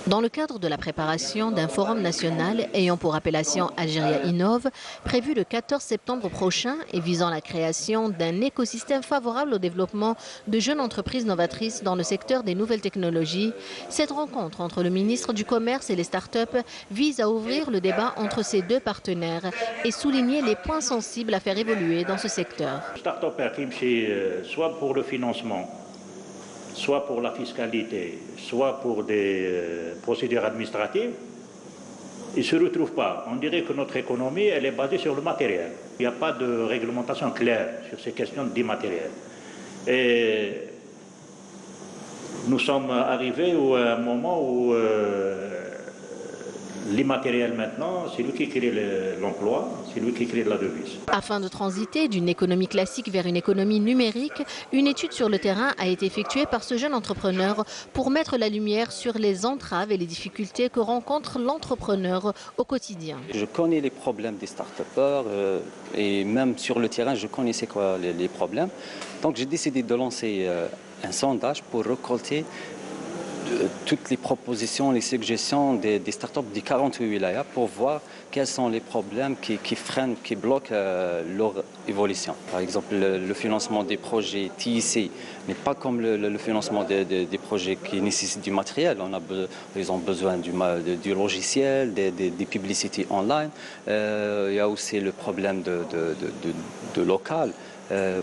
Dans le cadre de la préparation d'un forum national ayant pour appellation Algérie Innove, prévu le 14 septembre prochain et visant la création d'un écosystème favorable au développement de jeunes entreprises novatrices dans le secteur des nouvelles technologies, cette rencontre entre le ministre du Commerce et les startups vise à ouvrir le débat entre ces deux partenaires et souligner les points sensibles à faire évoluer dans ce secteur. Soit pour le financement, soit pour la fiscalité, soit pour des procédures administratives, ils ne se retrouvent pas. On dirait que notre économie, elle est basée sur le matériel. Il n'y a pas de réglementation claire sur ces questions d'immatériel. Et nous sommes arrivés à un moment où l'immatériel maintenant, c'est lui qui crée l'emploi, c'est lui qui crée la devise. Afin de transiter d'une économie classique vers une économie numérique, une étude sur le terrain a été effectuée par ce jeune entrepreneur pour mettre la lumière sur les entraves et les difficultés que rencontre l'entrepreneur au quotidien. Je connais les problèmes des start-upers et même sur le terrain, je connaissais quoi les problèmes. Donc j'ai décidé de lancer un sondage pour récolter toutes les propositions, les suggestions des startups des 48 wilayas pour voir quels sont les problèmes qui freinent, qui bloquent leur évolution. Par exemple, le financement des projets TIC n'est pas comme le financement des projets qui nécessitent du matériel. Ils ont besoin du logiciel, des publicités online. Il y a aussi le problème de local.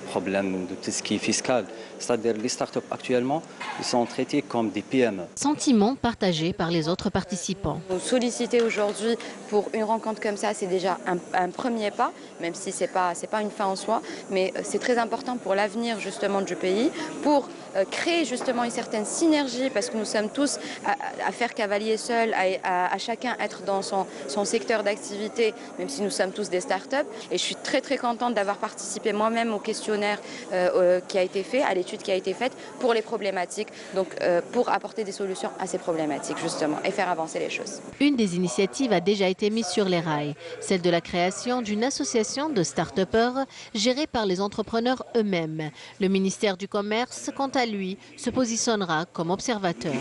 Problème de tout ce qui est fiscal. C'est-à-dire les startups actuellement, ils sont traités comme des PME. Sentiment partagé par les autres participants. Vous solliciter aujourd'hui pour une rencontre comme ça, c'est déjà un premier pas, même si ce n'est pas une fin en soi, mais c'est très important pour l'avenir justement du pays, pour créer justement une certaine synergie, parce que nous sommes tous à faire cavalier seul, à chacun être dans son secteur d'activité, même si nous sommes tous des startups. Et je suis très très contente d'avoir participé moi-même au questionnaire qui a été fait, à l'étude qui a été faite pour les problématiques, donc pour apporter des solutions à ces problématiques justement et faire avancer les choses. Une des initiatives a déjà été mise sur les rails, celle de la création d'une association de start-upers gérée par les entrepreneurs eux-mêmes. Le ministère du Commerce, quant à lui, se positionnera comme observateur.